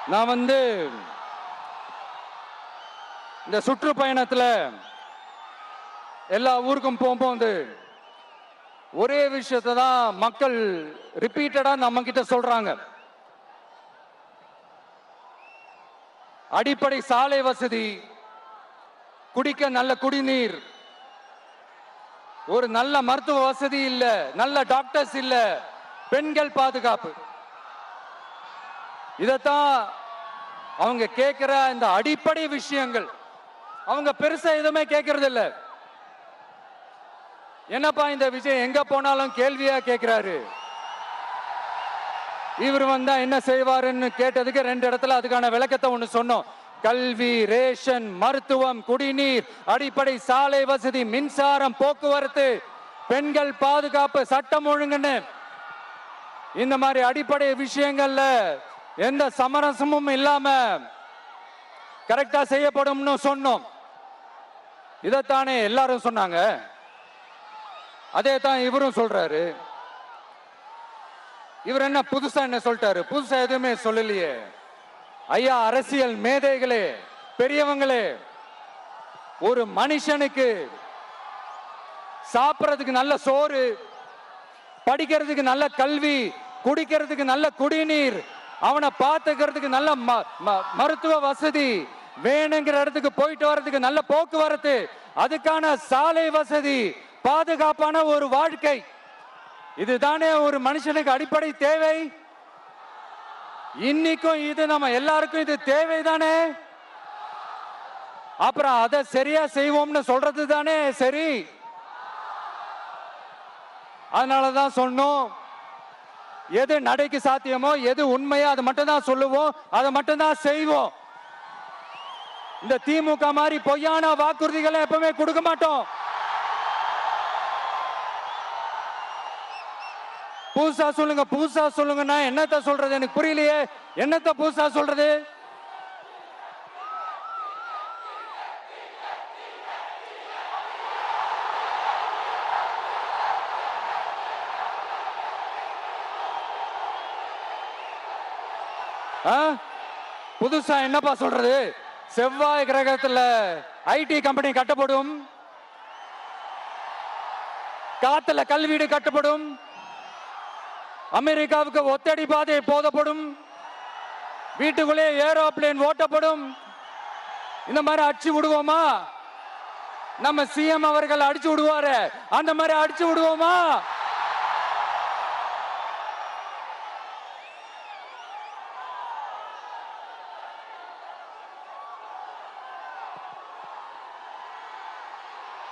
நான் இந்த சுற்றுப்பயணத்தில் எல்லா ஊருக்கும் போகும்போது ஒரே விஷயத்தை தான் மக்கள் ரிப்பீட்டடா நம்ம கிட்ட சொல்றாங்க. அடிப்படை சாலை வசதி, குடிக்க நல்ல குடிநீர், ஒரு நல்ல மருத்துவ வசதி இல்ல, நல்ல டாக்டர்ஸ் இல்ல, பெண்கள் பாதுகாப்பு. இதத்தான் அவங்க கேட்கிற இந்த அடிப்படை விஷயங்கள். அவங்க பெருசா எதுவுமே கேட்கறது இல்ல. என்னப்பா இந்த விஷயம் எங்க போனாலும் கேள்வியா கேட்கிறாரு. இவர் வந்தா என்ன செய்வாருன்னு கேட்டதுக்கு 2 இடத்துல அதுக்கான விளக்கத்தை ஒண்ணு சொன்னோம். கல்வி, ரேஷன், மருத்துவம், குடிநீர், அடிப்படை சாலை வசதி, மின்சாரம், போக்குவரத்து, பெண்கள் பாதுகாப்பு, சட்டம் ஒழுங்குன்னு இந்த மாதிரி அடிப்படை விஷயங்கள்ல எந்த சமரசமும் இல்லாம கரெக்டா செய்யப்படும்னு சொன்னோம். இதத்தானே எல்லாரும் சொன்னாங்க. அதே தான் இவரும் சொல்றாரு. இவர் என்ன புதுசா என்ன சொல்லிட்டாரு? புதுசா எதுவுமே சொல்லலையே. ஐயா, அரசியல் மேதைகளே, பெரியவங்களே, ஒரு மனுஷனுக்கு சாப்பிடறதுக்கு நல்ல சோறு, படிக்கிறதுக்கு நல்ல கல்வி, குடிக்கிறதுக்கு நல்ல குடிநீர், அவனை பார்த்துக்கிறதுக்கு நல்ல மருத்துவ வசதி, வேணுங்கிற இடத்துக்கு போயிட்டு வர்றதுக்கு நல்ல போக்குவரத்து, அதுக்கான சாலை வசதி, பாதுகாப்பான ஒரு வாழ்க்கை, இதுதானே ஒரு மனுஷனுக்கு அடிப்படை தேவை. இன்னைக்கும் இது நம்ம எல்லாருக்கும் இது தேவைதானே. அப்புறம் அதை சரியா செய்வோம்னு சொல்றது தானே சரி. அதனாலதான் சொன்னோம், எது நடைக்கு சாத்தியமோ, எது உண்மையோ அதை மட்டும் தான் சொல்லுவோம், அதை மட்டும் தான் செய்வோம். இந்த திமுக மாதிரி பொய்யான வாக்குறுதிகளை எப்பவுமே கொடுக்க மாட்டோம். புதுசா சொல்லுங்க, புதுசா சொல்லுங்கன்னா என்னத்த சொல்றது? எனக்கு புரியலையே. என்னத்த புதுசா சொல்றது? புதுசா என்னப்பா சொல்றது? செவ்வாய் கிரகத்துல ஐடி கம்பெனி கட்டப்படும், காத்துல கல்வீடு கட்டப்படும், அமெரிக்காவுக்கு ஒத்தடி பாதை போதப்படும், வீட்டுக்குள்ளே ஏரோப்ளேன் ஓட்டப்படும். இந்த மாதிரி அடிச்சு விடுவோமா? நம்ம சிஎம் அவர்கள் அடிச்சு விடுவாரு, அந்த மாதிரி அடிச்சு விடுவோமா?